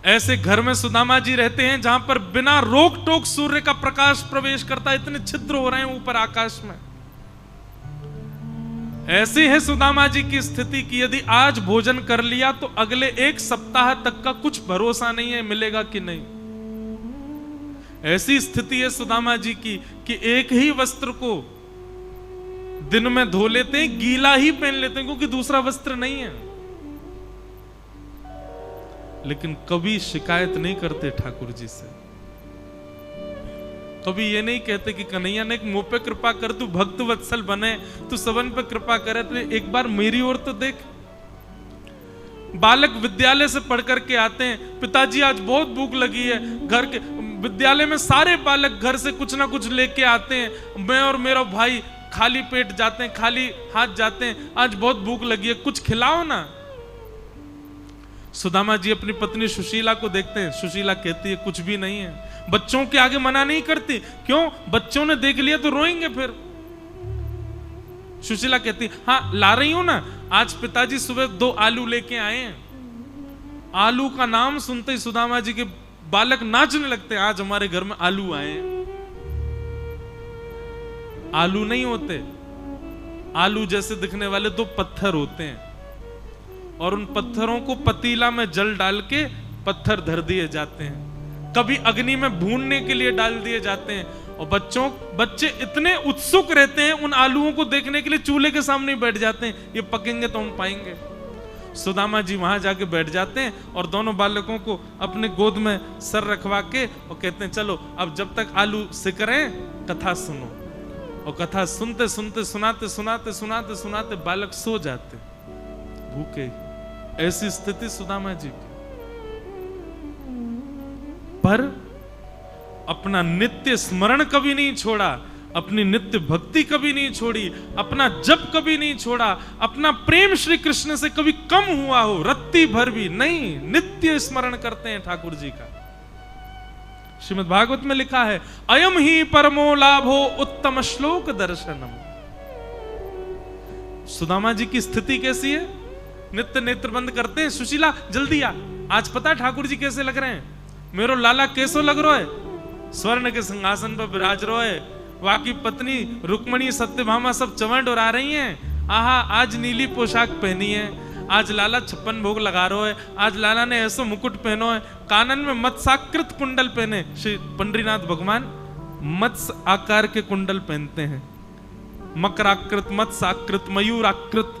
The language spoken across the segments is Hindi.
ऐसे घर में सुदामा जी रहते हैं जहां पर बिना रोक टोक सूर्य का प्रकाश प्रवेश करता है, इतने छिद्र हो रहे हैं ऊपर आकाश में। ऐसी है सुदामा जी की स्थिति कि यदि आज भोजन कर लिया तो अगले एक सप्ताह तक का कुछ भरोसा नहीं है मिलेगा कि नहीं। ऐसी स्थिति है सुदामा जी की कि एक ही वस्त्र को दिन में धो लेते हैं, गीला ही पहन लेते हैं क्योंकि दूसरा वस्त्र नहीं है। लेकिन कभी शिकायत नहीं करते ठाकुर जी से, कभी ये नहीं कहते कि कन्हैया ने मुंह पे कृपा कर, तू भक्त वत्सल बने, तू सबन पे कृपा करे, तो एक बार मेरी ओर तो देख। बालक विद्यालय से पढ़ करके आते हैं, पिताजी आज बहुत भूख लगी है। घर के विद्यालय में सारे बालक घर से कुछ ना कुछ लेके आते हैं, मैं और मेरा भाई खाली पेट जाते हैं, खाली हाथ जाते हैं, आज बहुत भूख लगी है, कुछ खिलाओ ना। सुदामा जी अपनी पत्नी सुशीला को देखते हैं, सुशीला कहती है कुछ भी नहीं है। बच्चों के आगे मना नहीं करती, क्यों? बच्चों ने देख लिया तो रोएंगे फिर। सुशीला कहती हाँ ला रही हूं ना, आज पिताजी सुबह 2 आलू लेके आए हैं। आलू का नाम सुनते ही सुदामा जी के बालक नाचने लगते हैं, आज हमारे घर में आलू आए हैं। आलू नहीं होते, आलू जैसे दिखने वाले 2 पत्थर होते हैं और उन पत्थरों को पतीला में जल डाल के पत्थर धर दिए जाते हैं, कभी अग्नि में भूनने के लिए डाल दिए जाते हैं। और बच्चे इतने उत्सुक रहते हैं उन आलूओं को देखने के लिए, चूल्हे के सामने बैठ जाते हैं, ये पकेंगे तो हम पाएंगे। सुदामा जी वहां जाके बैठ जाते हैं और दोनों बालकों को अपने गोद में सर रखवा के और कहते हैं चलो अब जब तक आलू सिक रहे हैं कथा सुनो। और कथा सुनते सुनते सुनाते सुनाते सुनाते सुनाते बालक सो जाते भूखे। ऐसी स्थिति सुदामा जी की। पर अपना नित्य स्मरण कभी नहीं छोड़ा, अपनी नित्य भक्ति कभी नहीं छोड़ी, अपना जप कभी नहीं छोड़ा, अपना प्रेम श्री कृष्ण से कभी कम हुआ हो रत्ती भर भी नहीं, नित्य स्मरण करते हैं ठाकुर जी का। श्रीमद् भागवत में लिखा है अयम ही परमो लाभो उत्तम श्लोक दर्शनम। सुदामा जी की स्थिति कैसी है? नित्य नेत्र बंद करते हैं, सुशीला जल्दी आ, आज पता है ठाकुर जी कैसे लग रहे हैं? मेरो लाला कैसो लग रहा है? स्वर्ण के सिंहासन पर विराज रहा है, वाकी पत्नी रुक्मणी सत्यभामा सब चवंड उड़ा रही हैं। आहा आज नीली पोशाक पहनी है, आज लाला 56 भोग लगा रहा है, आज लाला ने ऐसा मुकुट पहनो है, कानन में मत्स्याकृत कुंडल पहने। श्री पंडरीनाथ भगवान मत्स्य आकार के कुंडल पहनते हैं, मकराकृत, मत्स्याकृत, मयूराकृत।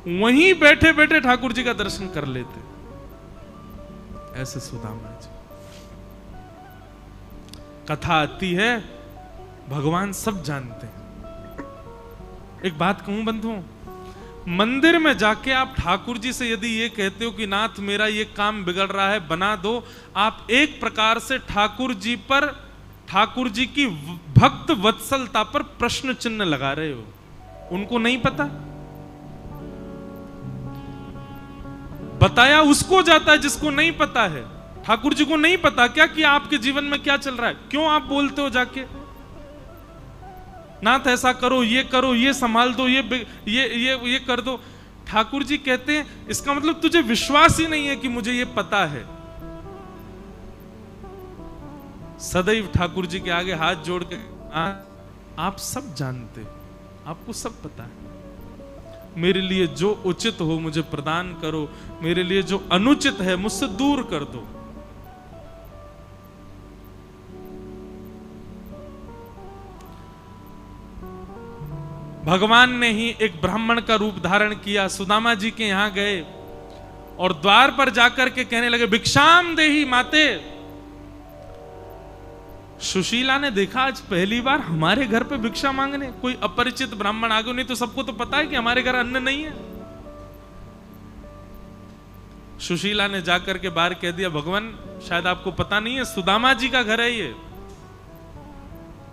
वहीं बैठे बैठे ठाकुर जी का दर्शन कर लेते। ऐसे सुदामा जी। कथा आती है, भगवान सब जानते हैं। एक बात कहूं बंधुओं, मंदिर में जाके आप ठाकुर जी से यदि ये कहते हो कि नाथ मेरा ये काम बिगड़ रहा है बना दो, आप एक प्रकार से ठाकुर जी पर, ठाकुर जी की भक्त वत्सलता पर प्रश्न चिन्ह लगा रहे हो। उनको नहीं पता, बताया उसको जाता है जिसको नहीं पता है। ठाकुर जी को नहीं पता क्या कि आपके जीवन में क्या चल रहा है, क्यों आप बोलते हो जाके नाथ ऐसा करो, ये संभाल दो, ये कर दो। ठाकुर जी कहते हैं इसका मतलब तुझे विश्वास ही नहीं है कि मुझे ये पता है। सदैव ठाकुर जी के आगे हाथ जोड़ के आप सब जानते हो, आपको सब पता है, मेरे लिए जो उचित हो मुझे प्रदान करो, मेरे लिए जो अनुचित है मुझसे दूर कर दो। भगवान ने ही एक ब्राह्मण का रूप धारण किया, सुदामा जी के यहां गए और द्वार पर जाकर के कहने लगे भिक्षाम देहि माते। सुशीला ने देखा आज पहली बार हमारे घर पे भिक्षा मांगने कोई अपरिचित ब्राह्मण आ गए, नहीं तो सबको तो पता है कि हमारे घर अन्न नहीं है। सुशीला ने जाकर के बाहर कह दिया भगवान शायद आपको पता नहीं है सुदामा जी का घर है ये।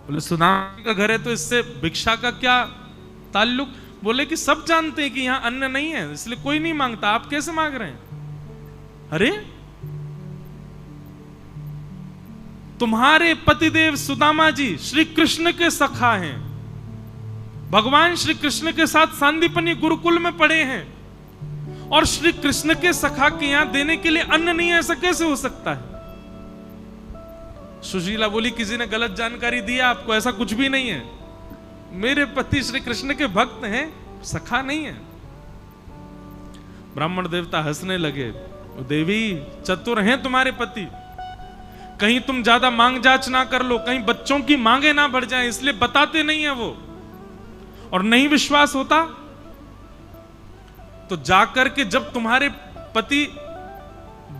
बोले सुदामा का घर है तो इससे भिक्षा का क्या ताल्लुक? बोले कि सब जानते हैं कि यहां अन्न नहीं है इसलिए कोई नहीं मांगता, आप कैसे मांग रहे हैं? अरे तुम्हारे पतिदेव सुदामा जी श्री कृष्ण के सखा हैं, भगवान श्री कृष्ण के साथ सांदीपनी गुरुकुल में पढ़े हैं और श्री कृष्ण के सखा के यहां देने के लिए अन्न नहीं है, ऐसा कैसे हो सकता है? सुशीला बोली किसी ने गलत जानकारी दिया आपको, ऐसा कुछ भी नहीं है। मेरे पति श्री कृष्ण के भक्त हैं, सखा नहीं है। ब्राह्मण देवता हंसने लगे, देवी चतुर हैं तुम्हारे पति, कहीं तुम ज्यादा मांग जांच ना कर लो, कहीं बच्चों की मांगे ना बढ़ जाएं, इसलिए बताते नहीं है वो। और नहीं विश्वास होता तो जाकर के जब तुम्हारे पति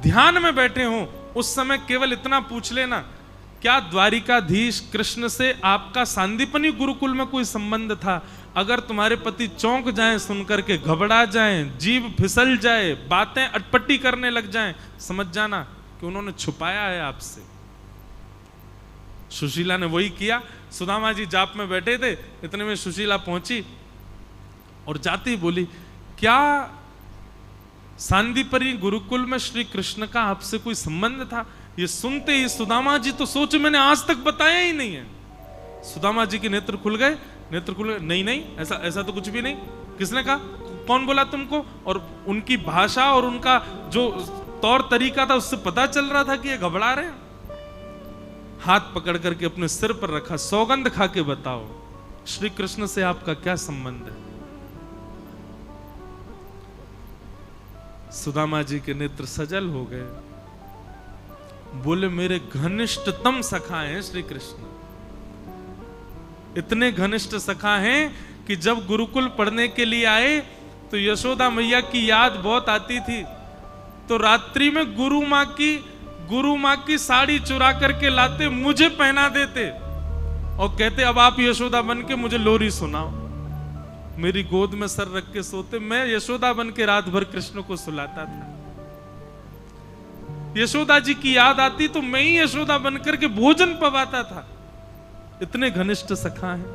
ध्यान में बैठे हो उस समय केवल इतना पूछ लेना, क्या द्वारिकाधीश कृष्ण से आपका सांदीपनी गुरुकुल में कोई संबंध था? अगर तुम्हारे पति चौंक जाएं सुनकर के, घबरा जाएं, जीभ फिसल जाए, बातें अटपटी करने लग जाएं, समझ जाना कि उन्होंने छुपाया है आपसे। सुशीला ने वही किया। सुदामा जी जाप में बैठे थे, इतने में सुशीला पहुंची और जाती ही बोली, क्या सांदीपनी गुरुकुल में श्री कृष्ण का आपसे कोई संबंध था? ये सुनते ही सुदामा जी तो सोचे मैंने आज तक बताया ही नहीं है। सुदामा जी के नेत्र खुल गए, नहीं नहीं, ऐसा तो कुछ भी नहीं। किसने कहा? कौन बोला तुमको? और उनकी भाषा और उनका जो तौर तरीका था उससे पता चल रहा था कि ये घबरा रहे हैं। हाथ पकड़ करके अपने सिर पर रखा, सौगंध खा के बताओ श्री कृष्ण से आपका क्या संबंध है? सुदामा जी के नेत्र सजल हो गए, बोले मेरे घनिष्ठतम सखा हैं श्री कृष्ण। इतने घनिष्ठ सखा हैं कि जब गुरुकुल पढ़ने के लिए आए तो यशोदा मैया की याद बहुत आती थी, तो रात्रि में गुरु माँ की साड़ी चुरा करके लाते, मुझे पहना देते और कहते अब आप यशोदा बन के मुझे लोरी सुनाओ। मेरी गोद में सर रख के सोते, मैं यशोदा बन के रात भर कृष्ण को सुलाता था। यशोदा जी की याद आती तो मैं ही यशोदा बनकर के भोजन पवाता था। इतने घनिष्ठ सखा हैं,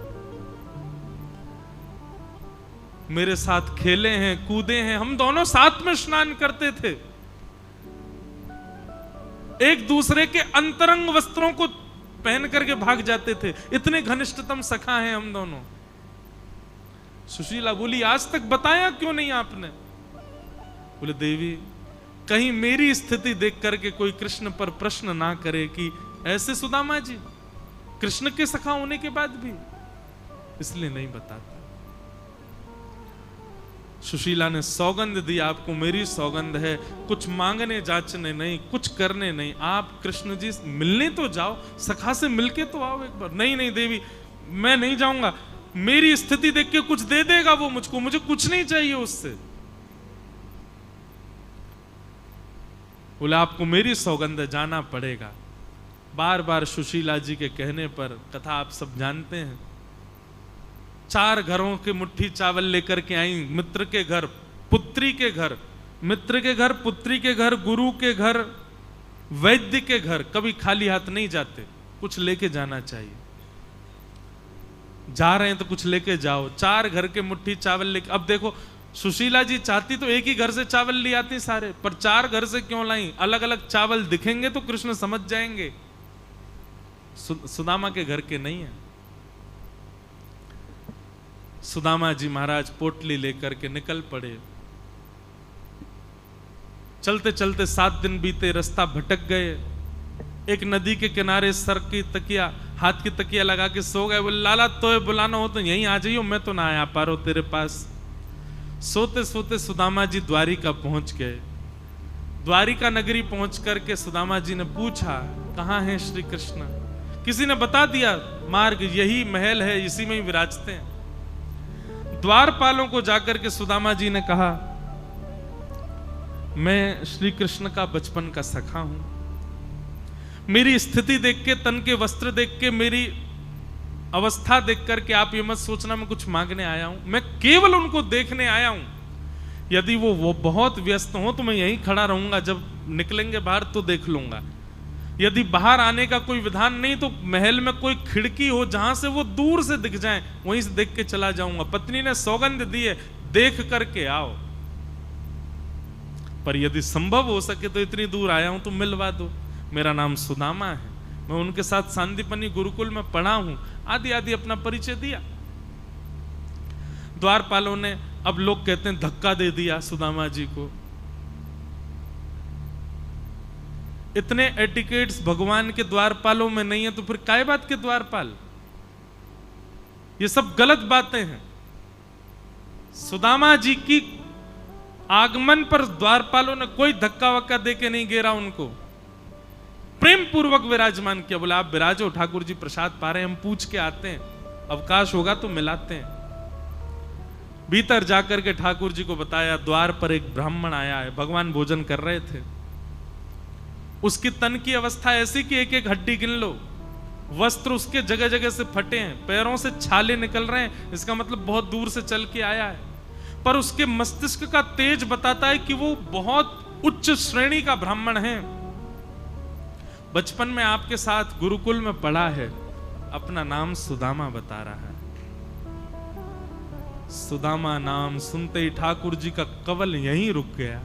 मेरे साथ खेले हैं, कूदे हैं, हम दोनों साथ में स्नान करते थे, एक दूसरे के अंतरंग वस्त्रों को पहन करके भाग जाते थे। इतने घनिष्ठतम सखा हैं हम दोनों। सुशीला बोली आज तक बताया क्यों नहीं आपने? बोले देवी कहीं मेरी स्थिति देख करके कोई कृष्ण पर प्रश्न ना करे कि ऐसे सुदामा जी कृष्ण के सखा होने के बाद भी, इसलिए नहीं बताता। सुशीला ने सौगंध दी, आपको मेरी सौगंध है, कुछ मांगने जांचने नहीं, कुछ करने नहीं, आप कृष्ण जी मिलने तो जाओ, सखा से मिलके तो आओ एक बार। नहीं नहीं देवी मैं नहीं जाऊंगा, मेरी स्थिति देख के कुछ दे देगा वो मुझको, मुझे कुछ नहीं चाहिए उससे। बोले आपको मेरी सौगंध जाना पड़ेगा। बार बार सुशीला जी के कहने पर, कथा आप सब जानते हैं, 4 घरों के मुट्ठी चावल लेकर के आई, मित्र के घर, पुत्री के घर, मित्र के घर, पुत्री के घर, गुरु के घर, वैद्य के घर। कभी खाली हाथ नहीं जाते, कुछ लेके जाना चाहिए। जा रहे हैं तो कुछ लेके जाओ। 4 घर के मुट्ठी चावल लेके, अब देखो सुशीला जी चाहती तो एक ही घर से चावल ले आती सारे, पर 4 घर से क्यों लाई? अलग अलग चावल दिखेंगे तो कृष्ण समझ जाएंगे। सुदामा के घर के नहीं है। सुदामा जी महाराज पोटली लेकर के निकल पड़े। चलते चलते 7 दिन बीते, रास्ता भटक गए। एक नदी के किनारे सर की तकिया, हाथ की तकिया लगा के सो गए। बोले लाला तो बुलाना हो तो यहीं आ जाइयो, मैं तो ना आया पा रहा हूं तेरे पास। सोते सोते सुदामा जी द्वारिका पहुंच गए। द्वारिका नगरी पहुंच करके सुदामा जी ने पूछा कहां है श्री कृष्ण? किसी ने बता दिया मार्ग यही महल है, इसी में ही विराजते हैं। द्वारपालों को जाकर के सुदामा जी ने कहा मैं श्री कृष्ण का बचपन का सखा हूं, मेरी स्थिति देख के, तन के वस्त्र देख के, मेरी अवस्था देख करके आप ये मत सोचना मैं कुछ मांगने आया हूं, मैं केवल उनको देखने आया हूं। यदि वो बहुत व्यस्त हो तो मैं यहीं खड़ा रहूंगा, जब निकलेंगे बाहर तो देख लूंगा। यदि बाहर आने का कोई विधान नहीं तो महल में कोई खिड़की हो जहां से वो दूर से दिख जाए, वहीं से देख के चला जाऊंगा। पत्नी ने सौगंध दी है, देख करके आओ, पर यदि संभव हो सके तो इतनी दूर आया हूं तो मिलवा दो। मेरा नाम सुदामा है, मैं उनके साथ सांदीपनी गुरुकुल में पढ़ा हूं, आदि आदि अपना परिचय दिया। द्वारपालों ने अब लोग कहते हैं धक्का दे दिया सुदामा जी को। इतने एटिकेट्स भगवान के द्वारपालों में नहीं है तो फिर काय बात के द्वारपाल? ये सब गलत बातें हैं। सुदामा जी की आगमन पर द्वारपालों ने कोई धक्का वक्का दे के नहीं घेरा, उनको प्रेम पूर्वक विराजमान किया। बोला आप विराजो, ठाकुर जी प्रसाद पा रहे हैं, हम पूछ के आते हैं, अवकाश होगा तो मिलाते हैं। भीतर जाकर के ठाकुर जी को बताया, द्वार पर एक ब्राह्मण आया है। भगवान भोजन कर रहे थे। उसकी तन की अवस्था ऐसी कि एक एक हड्डी गिन लो, वस्त्र उसके जगह जगह से फटे हैं, पैरों से छाले निकल रहे हैं, इसका मतलब बहुत दूर से चल के आया है। पर उसके मस्तिष्क का तेज बताता है कि वो बहुत उच्च श्रेणी का ब्राह्मण है। बचपन में आपके साथ गुरुकुल में पढ़ा है, अपना नाम सुदामा बता रहा है। सुदामा नाम सुनते ही ठाकुर जी का कवल यहीं रुक गया।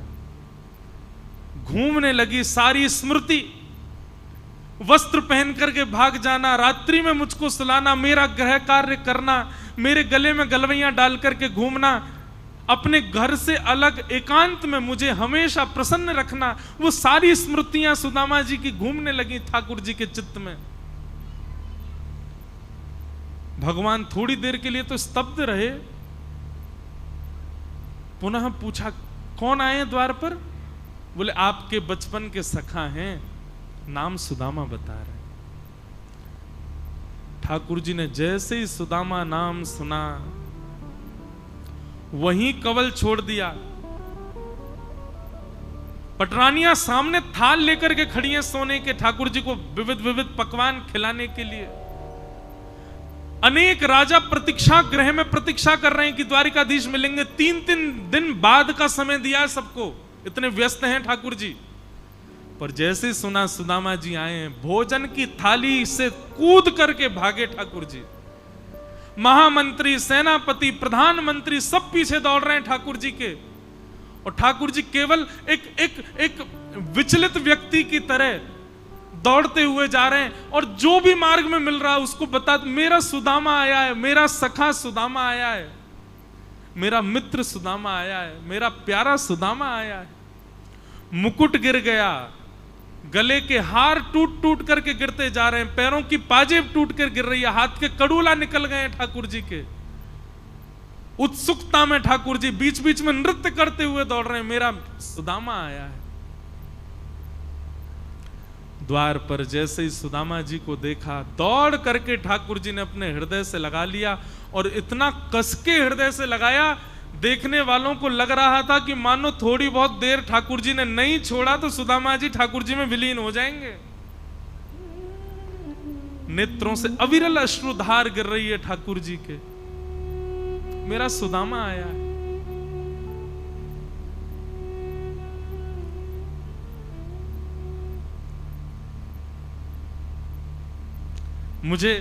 घूमने लगी सारी स्मृति। वस्त्र पहन करके भाग जाना, रात्रि में मुझको सुलाना, मेरा गृह कार्य करना, मेरे गले में गलवैयां डाल करके घूमना, अपने घर से अलग एकांत में मुझे हमेशा प्रसन्न रखना, वो सारी स्मृतियां सुदामा जी की घूमने लगी ठाकुर जी के चित्त में। भगवान थोड़ी देर के लिए तो स्तब्ध रहे। पुनः पूछा, कौन आए द्वार पर? बोले आपके बचपन के सखा हैं, नाम सुदामा बता रहे। ठाकुर जी ने जैसे ही सुदामा नाम सुना, वहीं कवल छोड़ दिया। पटरानियां सामने थाल लेकर के खड़ी हैं सोने के, ठाकुर जी को विविध विविध पकवान खिलाने के लिए। अनेक राजा प्रतीक्षा गृह में प्रतीक्षा कर रहे हैं कि द्वारिकाधीश मिलेंगे। 3-3 दिन बाद का समय दिया है सबको, इतने व्यस्त हैं ठाकुर जी। पर जैसे सुना सुदामा जी आए हैं, भोजन की थाली से कूद करके भागे ठाकुर जी। महामंत्री, सेनापति, प्रधानमंत्री सब पीछे दौड़ रहे हैं ठाकुर जी के, और ठाकुर जी केवल एक विचलित व्यक्ति की तरह दौड़ते हुए जा रहे हैं। और जो भी मार्ग में मिल रहा है उसको बता, मेरा सुदामा आया है, मेरा सखा सुदामा आया है, मेरा मित्र सुदामा आया है, मेरा प्यारा सुदामा आया है। मुकुट गिर गया, गले के हार टूट टूट करके गिरते जा रहे हैं, पैरों की पाजेब टूट कर गिर रही है, हाथ के कड़ूला निकल गए हैं ठाकुर जी के। उत्सुकता में ठाकुर जी बीच बीच में नृत्य करते हुए दौड़ रहे हैं, मेरा सुदामा आया है। द्वार पर जैसे ही सुदामा जी को देखा, दौड़ करके ठाकुर जी ने अपने हृदय से लगा लिया, और इतना कसके हृदय से लगाया, देखने वालों को लग रहा था कि मानो थोड़ी बहुत देर ठाकुर जी ने नहीं छोड़ा तो सुदामा जी ठाकुर जी में विलीन हो जाएंगे। नेत्रों से अविरल अश्रुधार गिर रही है ठाकुर जी के, मेरा सुदामा आया है। मुझे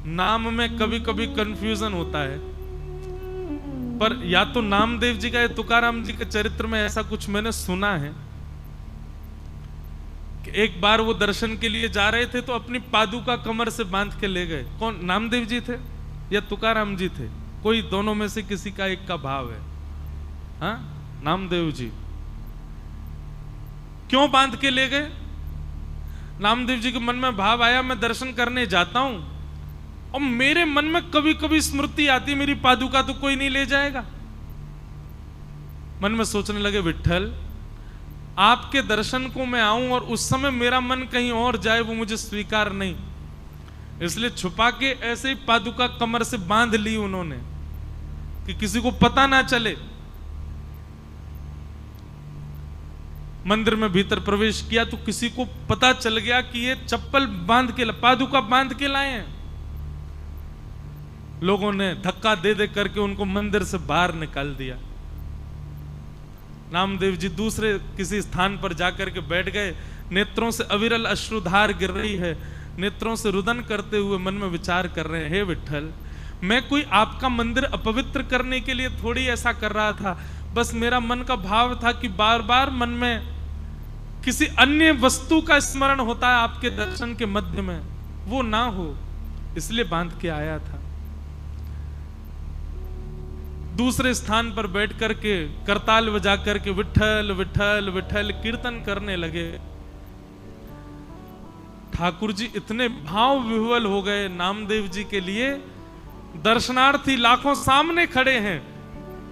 नाम में कभी कभी कंफ्यूजन होता है, पर या तो नामदेव जी का या तुकाराम जी के चरित्र में ऐसा कुछ मैंने सुना है कि एक बार वो दर्शन के लिए जा रहे थे तो अपनी पादुका कमर से बांध के ले गए। कौन, नामदेव जी थे या तुकाराम जी थे? कोई दोनों में से किसी का एक का भाव है। हाँ, नामदेव जी। क्यों बांध के ले गए? नामदेव जी के मन में भाव आया, मैं दर्शन करने जाता हूं और मेरे मन में कभी कभी स्मृति आती, मेरी पादुका तो कोई नहीं ले जाएगा। मन में सोचने लगे, विट्ठल आपके दर्शन को मैं आऊं और उस समय मेरा मन कहीं और जाए, वो मुझे स्वीकार नहीं। इसलिए छुपा के ऐसे ही पादुका कमर से बांध ली उन्होंने कि किसी को पता ना चले। मंदिर में भीतर प्रवेश किया तो किसी को पता चल गया कि ये चप्पल बांध के, पादुका बांध के लाए हैं। लोगों ने धक्का दे दे करके उनको मंदिर से बाहर निकाल दिया। नामदेव जी दूसरे किसी स्थान पर जाकर के बैठ गए। नेत्रों से अविरल अश्रुधार गिर रही है, नेत्रों से रुदन करते हुए मन में विचार कर रहे हैं, हे विट्ठल, मैं कोई आपका मंदिर अपवित्र करने के लिए थोड़ी ऐसा कर रहा था। बस मेरा मन का भाव था कि बार बार मन में किसी अन्य वस्तु का स्मरण होता है आपके दर्शन के मध्य में, वो ना हो, इसलिए बांध के आया था। दूसरे स्थान पर बैठ करके करताल बजा करके विठल विठल विठल कीर्तन करने लगे। ठाकुर जी इतने भाव विह्वल हो गए नामदेव जी के लिए, दर्शनार्थी लाखों सामने खड़े हैं।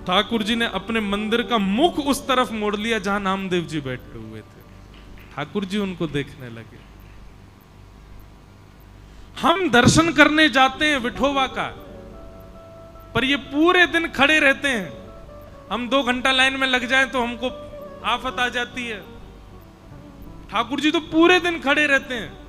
ठाकुर जी ने अपने मंदिर का मुख उस तरफ मोड़ लिया जहां नामदेव जी बैठे हुए थे। ठाकुर जी उनको देखने लगे। हम दर्शन करने जाते हैं विठोबा का, पर ये पूरे दिन खड़े रहते हैं। हम 2 घंटा लाइन में लग जाएं तो हमको आफत आ जाती है। ठाकुर जी तो पूरे दिन खड़े रहते हैं।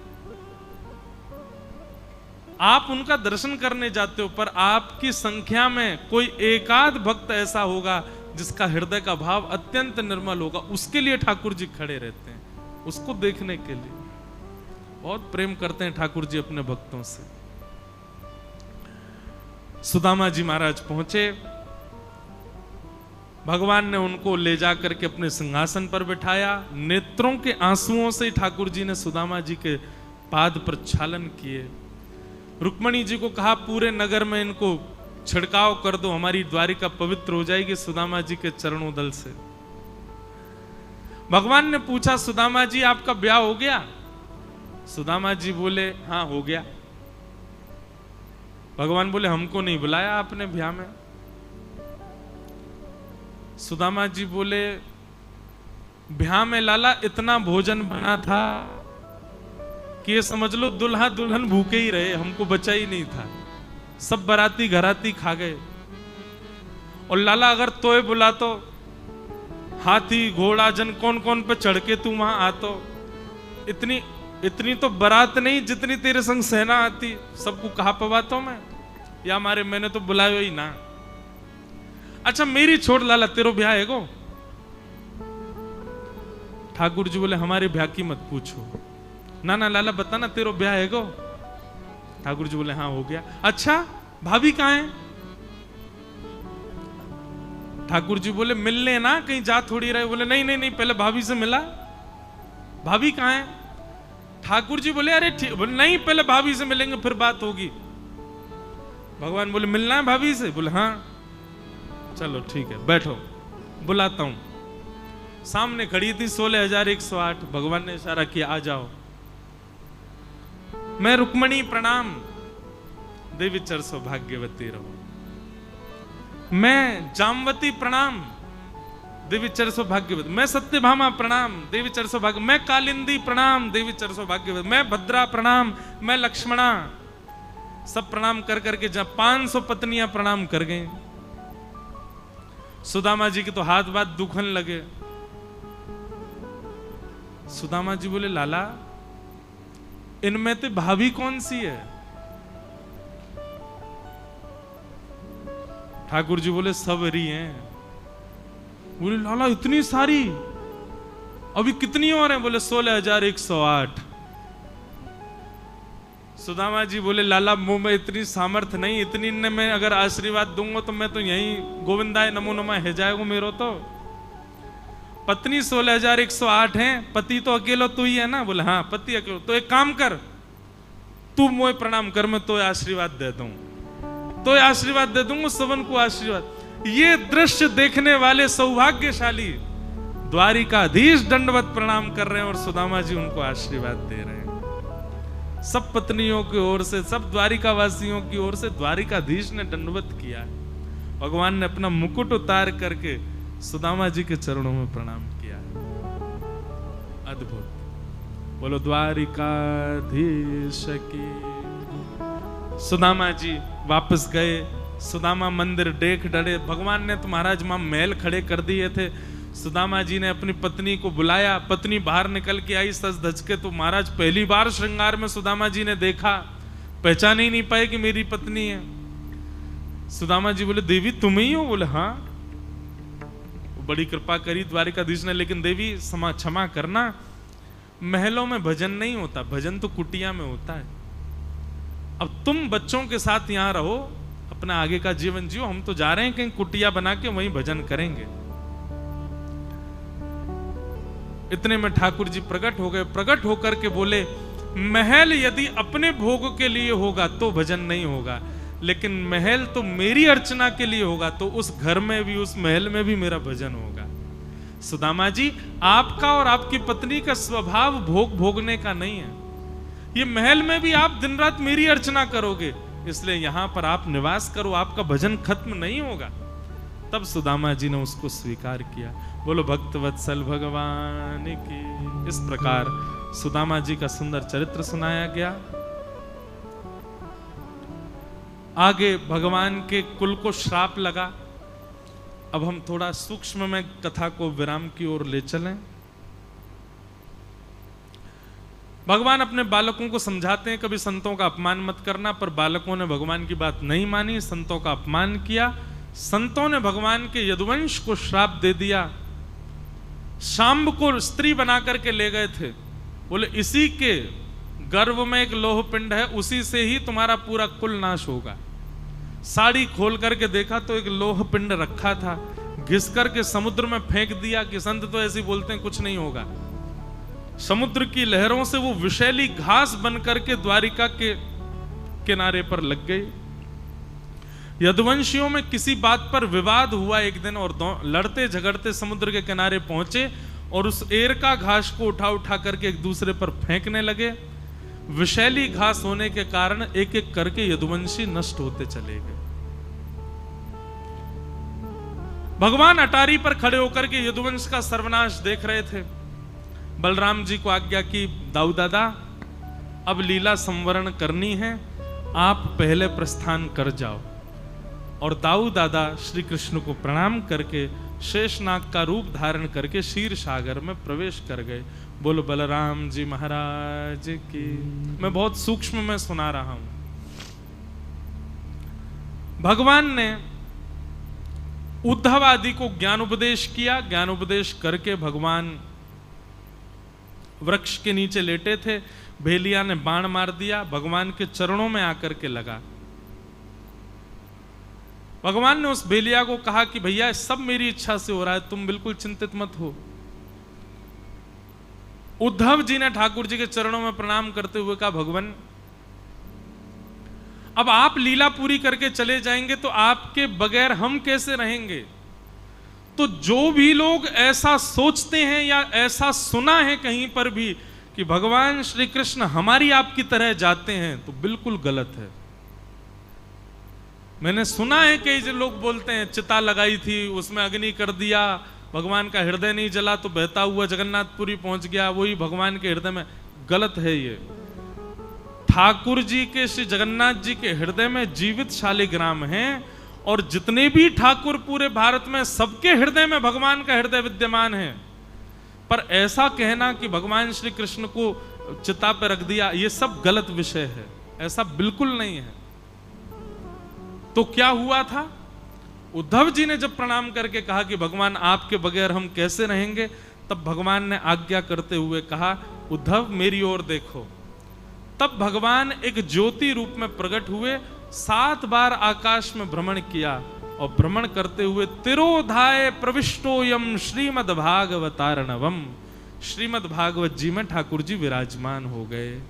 आप उनका दर्शन करने जाते हो, पर आपकी संख्या में कोई एकाध भक्त ऐसा होगा जिसका हृदय का भाव अत्यंत निर्मल होगा, उसके लिए ठाकुर जी खड़े रहते हैं, उसको देखने के लिए। बहुत प्रेम करते हैं ठाकुर जी अपने भक्तों से। सुदामा जी महाराज पहुंचे, भगवान ने उनको ले जाकर के अपने सिंहासन पर बिठाया। नेत्रों के आंसुओं से ठाकुर जी ने सुदामा जी के पाद प्रक्षालन किए। रुक्मणी जी को कहा पूरे नगर में इनको छिड़काव कर दो, हमारी द्वारिका पवित्र हो जाएगी सुदामा जी के चरणों दल से। भगवान ने पूछा सुदामा जी आपका ब्याह हो गया? सुदामा जी बोले हाँ हो गया। भगवान बोले हमको नहीं बुलाया आपने ब्याह में। सुदामा जी बोले ब्याह में लाला इतना भोजन बना था कि ये समझ लो दुल्हा दुल्हन भूखे ही रहे, हमको बचा ही नहीं था। सब बाराती घराती खा गए। और लाला अगर तोय बुला तो हाथी घोड़ा जन कौन कौन पे चढ़ के तू वहां आतो। इतनी तो बारात नहीं जितनी तेरे संग सेना आती, सबको कहा पवातो मैं, या हमारे मैंने तो बुलाया ही ना। अच्छा मेरी छोड़ लाला, तेरो ब्याह है गो? ठाकुर जी बोले हमारे ब्याह की मत पूछो। ना ना लाला बता ना तेरो ब्याह है गो? ठाकुर जी बोले हाँ हो गया। अच्छा भाभी कहाँ है? ठाकुर जी बोले मिलने ना, कहीं जा थोड़ी रहे। बोले नहीं नहीं नहीं, पहले भाभी से मिला। भाभी कहाँ है? ठाकुर जी बोले अरे ठीक, बोले नहीं पहले भाभी से मिलेंगे फिर बात होगी। भगवान बोले मिलना है भाभी से? बोले हाँ। चलो ठीक है बैठो, बुलाता हूं। सामने खड़ी थी 16,108। भगवान ने इशारा किया आ जाओ। मैं रुक्मणी प्रणाम, देवी चर सौभाग्यवती रहो। मैं जामवती प्रणाम, देवी चर सौभाग्यवती। मैं सत्यभामा प्रणाम, देवी चर सौभाग्य। मैं कालिंदी प्रणाम, देवी चर सौभाग्यवती। मैं भद्रा प्रणाम, मैं लक्ष्मणा। सब प्रणाम कर करके जब 500 पत्नियां प्रणाम कर गई। सुदामा जी के तो हाथ बात दुखन लगे। सुदामा जी बोले लाला इनमें तो भाभी कौन सी है? ठाकुर जी बोले सब रही हैं। बोले लाला इतनी सारी, अभी कितनी और हैं? बोले 16,108। सुदामा जी बोले लाला मुंह में इतनी सामर्थ नहीं, इतनी ने मैं अगर आशीर्वाद दूंगा तो मैं तो यही गोविंदाय नमो नमः है जाएगा मेरो तो। पत्नी 16,108 हैं, पति तो अकेलो तू ही है ना? बोले हाँ पति अकेलो। तो एक काम कर, तू मोए प्रणाम कर, मैं तो आशीर्वाद दे दूं, तो आशीर्वाद दे दूंगा सबन को आशीर्वाद। ये दृश्य देखने वाले सौभाग्यशाली द्वारिकाधीश दंडवत प्रणाम कर रहे हैं और सुदामा जी उनको आशीर्वाद दे रहे हैं। सब पत्नियों की ओर से, सब द्वारिका वासियों की ओर से द्वारिकाधीश ने दंडवत किया है। भगवान ने अपना मुकुट उतार करके सुदामा जी के चरणों में प्रणाम किया। अद्भुत। बोलो द्वारिकाधीश की। सुदामा जी वापस गए। सुदामा मंदिर देख डरे। भगवान ने तो महाराज मां महल खड़े कर दिए थे। सुदामा जी ने अपनी पत्नी को बुलाया। पत्नी बाहर निकल के आई सज धज के। तो महाराज पहली बार श्रृंगार में सुदामा जी ने देखा, पहचान ही नहीं पाए कि मेरी पत्नी है। सुदामा जी बोले देवी तुम ही हो? बोले हाँ। बड़ी कृपा करी द्वारिकाधीश ने, लेकिन देवी क्षमा करना, महलों में भजन नहीं होता, भजन तो कुटिया में होता है। अब तुम बच्चों के साथ यहां रहो, अपना आगे का जीवन जियो, हम तो जा रहे हैं कहीं कुटिया बना के वहीं भजन करेंगे। इतने में ठाकुर जी प्रकट हो गए। प्रकट होकर के बोले महल यदि अपने भोग के लिए होगा तो भजन नहीं होगा, लेकिन महल तो मेरी अर्चना के लिए होगा, तो उस घर में भी, उस महल में भी मेरा भजन होगा। सुदामा जी, आपका और आपकी पत्नी का स्वभाव भोग भोगने का नहीं है। ये महल में भी आप दिन रात मेरी अर्चना करोगे, इसलिए यहां पर आप निवास करो, आपका भजन खत्म नहीं होगा। तब सुदामा जी ने उसको स्वीकार किया। बोलो भक्त वत्सल भगवान की। इस प्रकार सुदामा जी का सुंदर चरित्र सुनाया गया। आगे भगवान के कुल को श्राप लगा। अब हम थोड़ा सूक्ष्म में कथा को विराम की ओर ले चलें। भगवान अपने बालकों को समझाते हैं, कभी संतों का अपमान मत करना, पर बालकों ने भगवान की बात नहीं मानी, संतों का अपमान किया। संतों ने भगवान के यदुवंश को श्राप दे दिया। शांब को स्त्री बना करके ले गए थे, बोले इसी के गर्भ में एक लोह पिंड है, उसी से ही तुम्हारा पूरा कुल नाश होगा। साड़ी खोल करके देखा तो एक लोह पिंड रखा था, घिस करके समुद्र में फेंक दिया कि संत तो ऐसे बोलते हैं कुछ नहीं होगा। समुद्र की लहरों से वो विषैली घास बन करके द्वारिका के किनारे पर लग गई। यदुवंशियों में किसी बात पर विवाद हुआ एक दिन, और लड़ते झगड़ते समुद्र के किनारे पहुंचे और उस एर का घास को उठा उठा करके एक दूसरे पर फेंकने लगे। विषैली घास होने के कारण एक एक करके यदुवंशी नष्ट होते चले गए। भगवान अटारी पर खड़े होकर के यदुवंश का सर्वनाश देख रहे थे। बलराम जी को आज्ञा की, दाऊ दादा अब लीला संवरण करनी है, आप पहले प्रस्थान कर जाओ। और दाऊ दादा श्री कृष्ण को प्रणाम करके शेषनाग का रूप धारण करके क्षीर सागर में प्रवेश कर गए। बोलो बलराम जी महाराज की। मैं बहुत सूक्ष्म में सुना रहा हूं। भगवान ने उद्धव आदि को ज्ञान उपदेश किया। ज्ञान उपदेश करके भगवान वृक्ष के नीचे लेटे थे। भेलिया ने बाण मार दिया, भगवान के चरणों में आकर के लगा। भगवान ने उस भेलिया को कहा कि भैया सब मेरी इच्छा से हो रहा है, तुम बिल्कुल चिंतित मत हो। उद्धव जी ने ठाकुर जी के चरणों में प्रणाम करते हुए कहा, भगवान अब आप लीला पूरी करके चले जाएंगे तो आपके बगैर हम कैसे रहेंगे। तो जो भी लोग ऐसा सोचते हैं या ऐसा सुना है कहीं पर भी कि भगवान श्री कृष्ण हमारी आपकी तरह जाते हैं, तो बिल्कुल गलत है। मैंने सुना है कई जो लोग बोलते हैं चिता लगाई थी, उसमें अग्नि कर दिया, भगवान का हृदय नहीं जला तो बहता हुआ जगन्नाथपुरी पहुंच गया, वही भगवान के हृदय में। गलत है ये। ठाकुर जी के, श्री जगन्नाथ जी के हृदय में जीवित शालिग्राम हैं, और जितने भी ठाकुर पूरे भारत में, सबके हृदय में भगवान का हृदय विद्यमान है। पर ऐसा कहना कि भगवान श्री कृष्ण को चिता पर रख दिया, ये सब गलत विषय है, ऐसा बिल्कुल नहीं है। तो क्या हुआ था? उद्धव जी ने जब प्रणाम करके कहा कि भगवान आपके बगैर हम कैसे रहेंगे, तब भगवान ने आज्ञा करते हुए कहा, उद्धव मेरी ओर देखो। तब भगवान एक ज्योति रूप में प्रकट हुए, 7 बार आकाश में भ्रमण किया, और भ्रमण करते हुए तिरोधाय प्रविष्टोयम श्रीमद् भागवतार्णवम, श्रीमद् भागवत जी में ठाकुर जी विराजमान हो गए।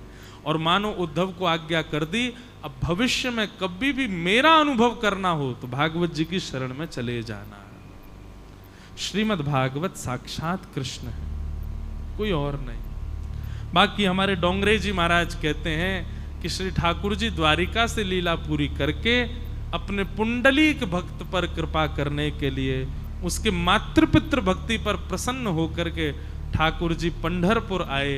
और मानो उद्धव को आज्ञा कर दी, अब भविष्य में कभी भी मेरा अनुभव करना हो तो भागवत जी की शरण में चले जाना। श्रीमद् भागवत साक्षात कृष्ण है, कोई और नहीं। बाकी हमारे डोंगरे जी महाराज कहते हैं कि श्री ठाकुर जी द्वारिका से लीला पूरी करके अपने पुंडलीक भक्त पर कृपा करने के लिए, उसके मातृपितृ भक्ति पर प्रसन्न होकर के ठाकुर जी पंढरपुर आए।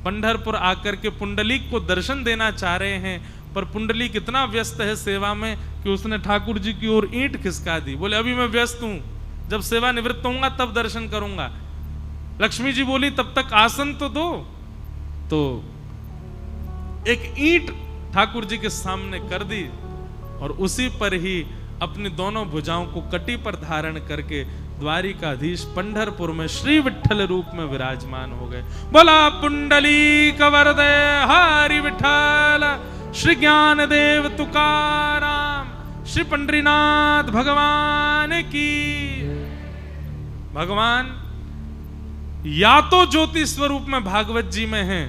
पंढरपुर आकर के पुंडलीक को दर्शन देना चाह रहे हैं, पर पुंडलीक इतना व्यस्त है सेवा में कि उसने ठाकुर जी की ओर ईंट खिसका दी। बोले अभी मैं व्यस्त हूं, जब सेवा निवृत्त होऊंगा तब दर्शन करूंगा। लक्ष्मी जी बोली तब तक आसन तो दो। तो एक ईंट ठाकुर जी के सामने कर दी, और उसी पर ही अपनी दोनों भुजाओं को कटी पर धारण करके द्वारिकाधीश पंढरपुर में श्री विठ्ठल रूप में विराजमान हो गए। बोला पुंडलीक वरदे हरि विठ्ठल, श्री ज्ञान देव तुकाराम, श्री पंडरीनाथ भगवान की। भगवान या तो ज्योति स्वरूप में भागवत जी में हैं,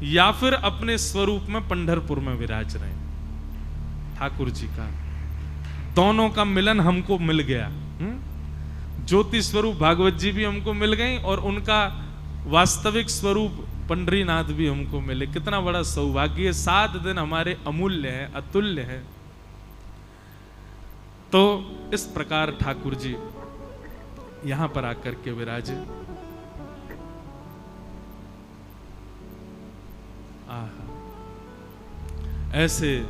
या फिर अपने स्वरूप में पंढरपुर में विराज रहे ठाकुर जी का। दोनों का मिलन हमको मिल गया। ज्योति स्वरूप भागवत जी भी हमको मिल गई और उनका वास्तविक स्वरूप पंडरीनाथ भी हमको मिले। कितना बड़ा सौभाग्य। 7 दिन हमारे अमूल्य हैं, अतुल्य हैं। तो इस प्रकार ठाकुर जी यहां पर आकर के विराजे। ऐसे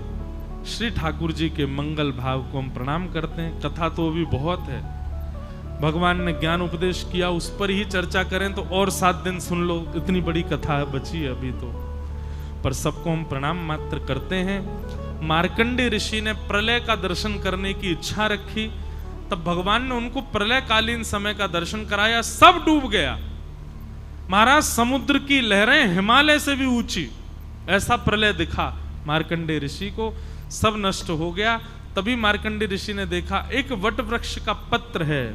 श्री ठाकुर जी के मंगल भाव को हम प्रणाम करते हैं। कथा तो अभी बहुत है, भगवान ने ज्ञान उपदेश किया, उस पर ही चर्चा करें तो और 7 दिन सुन लो, इतनी बड़ी कथा बची है अभी तो। पर सबको हम प्रणाम मात्र करते हैं। मार्कंडेय ऋषि ने प्रलय का दर्शन करने की इच्छा रखी, तब भगवान ने उनको प्रलयकालीन समय का दर्शन कराया। सब डूब गया महाराज, समुद्र की लहरें हिमालय से भी ऊंची, ऐसा प्रलय दिखा मार्कंडेय ऋषि को। सब नष्ट हो गया। तभी मार्कंडेय ऋषि ने देखा एक वट वृक्ष का पत्र है।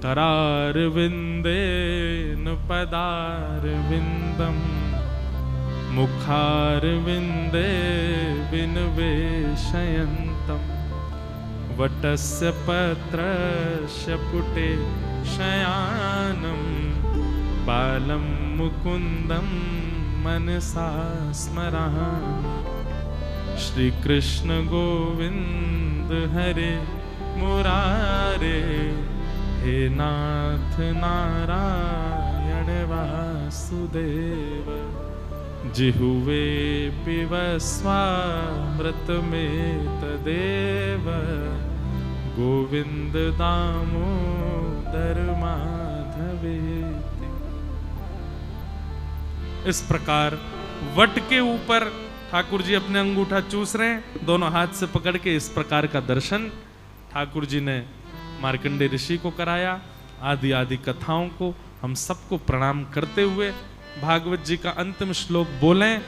करार विंदेन पदार विंदम मुखार विंदे विनवेशयन्तम वटस्य पत्रस्य पुटे शयानम बालम मुकुंदम मनसा स्मरामि। श्री कृष्ण गोविंद हरे मुरारे, हे नाथ नारायण वासुदेव। जिहुवे पिबस्वामृत में तदेव, गोविंद दामोदर माधवेति। इस प्रकार वट के ऊपर ठाकुर जी अपने अंगूठा चूस रहे हैं, दोनों हाथ से पकड़ के। इस प्रकार का दर्शन ठाकुर जी ने मार्कंडेय ऋषि को कराया। आदि आदि कथाओं को हम सबको प्रणाम करते हुए भागवत जी का अंतिम श्लोक बोलें।